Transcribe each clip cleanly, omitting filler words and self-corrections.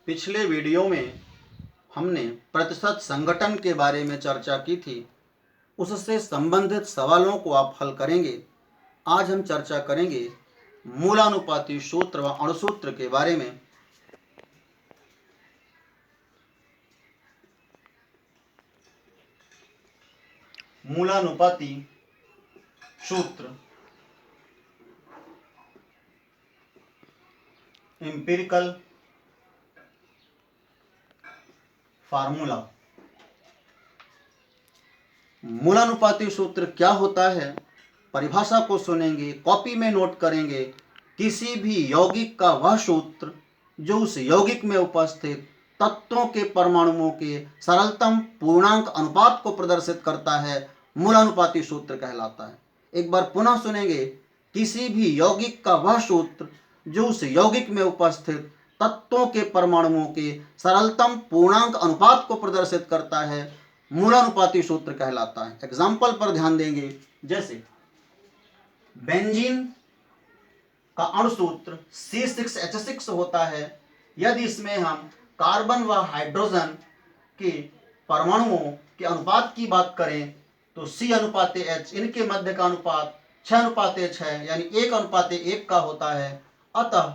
पिछले वीडियो में हमने प्रतिशत संगठन के बारे में चर्चा की थी। उससे संबंधित सवालों को आप हल करेंगे। आज हम चर्चा करेंगे मूलानुपाती सूत्र व अणुसूत्र के बारे में। मूलानुपाती सूत्र, एम्पिरिकल फार्मूला। मूलानुपाती सूत्र क्या होता है, परिभाषा को सुनेंगे, कॉपी में नोट करेंगे। किसी भी यौगिक का वह सूत्र जो उस यौगिक में उपस्थित तत्वों के परमाणुओं के सरलतम पूर्णांक अनुपात को प्रदर्शित करता है, मूलानुपाती सूत्र कहलाता है। एक बार पुनः सुनेंगे। किसी भी यौगिक का वह सूत्र जो उस यौगिक में उपस्थित तत्वों के परमाणुओं के सरलतम पूर्णांक अनुपात को प्रदर्शित करता है, मूलानुपाती सूत्र कहलाता है। एग्जाम्पल पर ध्यान देंगे। जैसे बेंजीन का अणुसूत्र C6H6 होता है। यदि इसमें हम कार्बन व हाइड्रोजन के परमाणुओं के अनुपात की बात करें तो C/H, इनके मध्य का अनुपात 6/H है, यानी 1/1 का होता है। अतः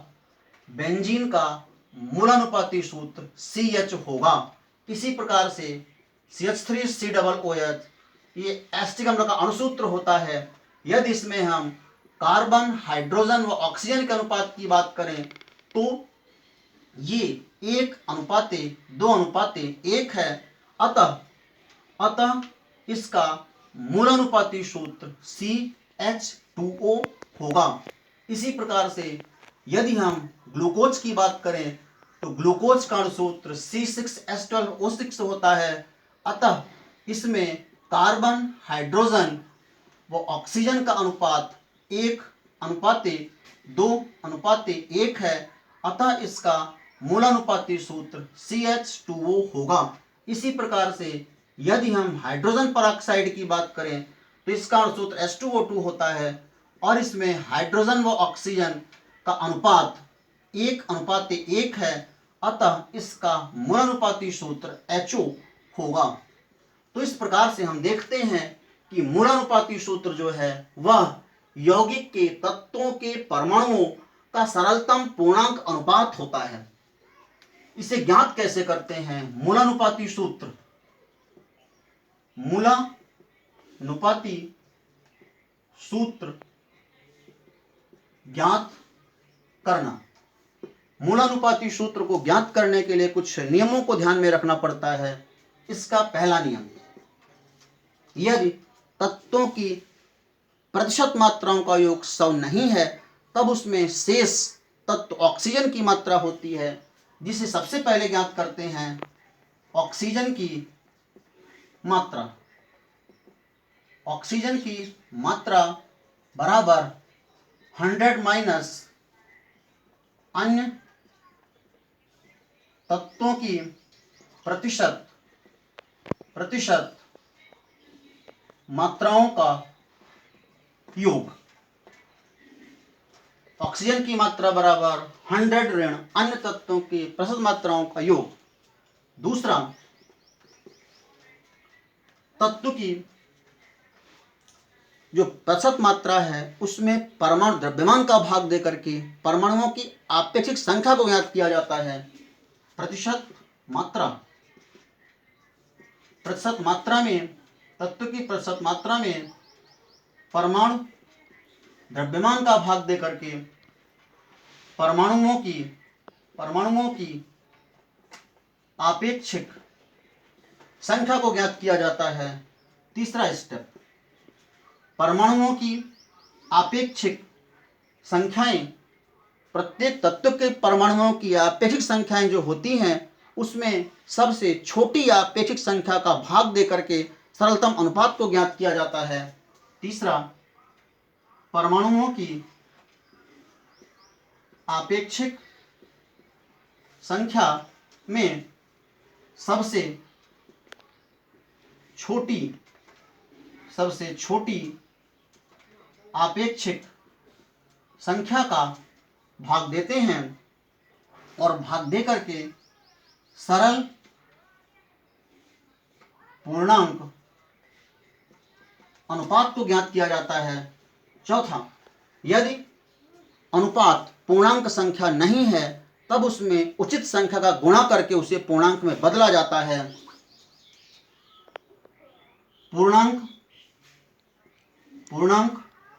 बेंजीन का मूलानुपाती सूत्र CH होगा। इसी प्रकार से CH3COOH ये एसिटिक अम्ल का अणुसूत्र होता है। यदि इसमें हम कार्बन, हाइड्रोजन व ऑक्सीजन के अनुपात की बात करें तो ये 1/2/1 है। अतः इसका मूलानुपाती सूत्र CH2O होगा। इसी प्रकार से यदि हम ग्लूकोज की बात करें तो ग्लूकोज का अणुसूत्र C6H12O6 होता है। अतः इसमें कार्बन, हाइड्रोजन व ऑक्सीजन का अनुपात 1/2/1 है। अतः इसका मूलानुपाती सूत्र CH2O होगा। इसी प्रकार से यदि हम हाइड्रोजन पेरोक्साइड की बात करें तो इसका अणुसूत्र H2O2 होता है और इसमें हाइड्रोजन व ऑक्सीजन का अनुपात 1/1 है। अतः इसका मूलानुपाती सूत्र HO होगा। तो इस प्रकार से हम देखते हैं कि मूलानुपाती सूत्र जो है वह यौगिक के तत्वों के परमाणुओं का सरलतम पूर्णांक अनुपात होता है। इसे ज्ञात कैसे करते हैं? मूलानुपाती सूत्र, मूलानुपाती सूत्र ज्ञात करना। मूलानुपाती सूत्र को ज्ञात करने के लिए कुछ नियमों को ध्यान में रखना पड़ता है। इसका पहला नियम, यदि तत्वों की प्रतिशत मात्राओं का योग 100 नहीं है तब उसमें शेष तत्व ऑक्सीजन की मात्रा होती है, जिसे सबसे पहले ज्ञात करते हैं। ऑक्सीजन की मात्रा, ऑक्सीजन की मात्रा बराबर 100 माइनस अन्य तत्वों की प्रतिशत मात्राओं का योग। ऑक्सीजन की मात्रा बराबर 100 ऋण अन्य तत्वों की प्रतिशत मात्राओं का योग। दूसरा, तत्व की जो प्रतिशत मात्रा है उसमें परमाणु द्रव्यमान का भाग देकर के परमाणुओं की आपेक्षिक संख्या को ज्ञात किया जाता है। प्रतिशत मात्रा में, तत्व की प्रतिशत मात्रा में परमाणु द्रव्यमान का भाग देकर के परमाणुओं की आपेक्षिक संख्या को ज्ञात किया जाता है। तीसरा स्टेप, परमाणुओं की आपेक्षिक संख्याएं, प्रत्येक तत्व के परमाणुओं की आपेक्षिक संख्याएं जो होती हैं उसमें सबसे छोटी आपेक्षिक संख्या का भाग देकर के सरलतम अनुपात को ज्ञात किया जाता है। तीसरा, परमाणुओं की आपेक्षिक संख्या में सबसे छोटी आपेक्षिक संख्या का भाग देते हैं और भाग दे करके सरल पूर्णांक अनुपात को ज्ञात किया जाता है। चौथा, यदि अनुपात पूर्णांक संख्या नहीं है तब उसमें उचित संख्या का गुणा करके उसे पूर्णांक में बदला जाता है। पूर्णांक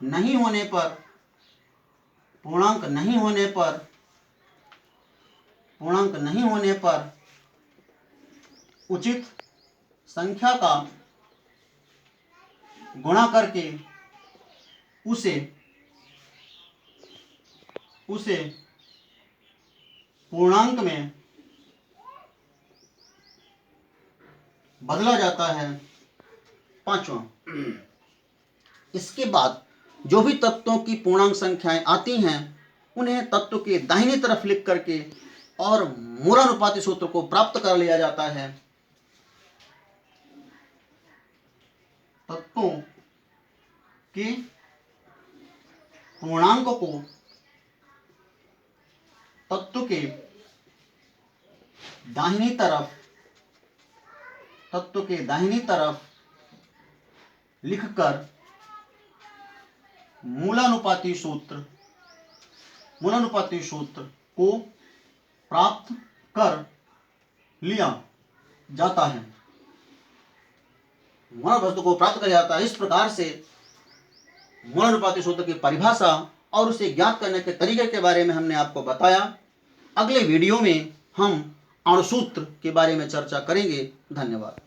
नहीं होने पर उचित संख्या का गुणा करके उसे पूर्णांक में बदला जाता है। पांचवा, इसके बाद जो भी तत्वों की पूर्णांक संख्याएं आती हैं उन्हें तत्व के दाहिनी तरफ लिख करके और मूलानुपाती सूत्र को प्राप्त कर लिया जाता है। तत्वों के पूर्णांक को तत्व के दाहिनी तरफ लिखकर मूलानुपाती सूत्र को प्राप्त कर लिया जाता है। मूलानुपाती को प्राप्त कर जाता है। इस प्रकार से मूलानुपाती सूत्र की परिभाषा और उसे ज्ञात करने के तरीके के बारे में हमने आपको बताया। अगले वीडियो में हम अणुसूत्र के बारे में चर्चा करेंगे। धन्यवाद।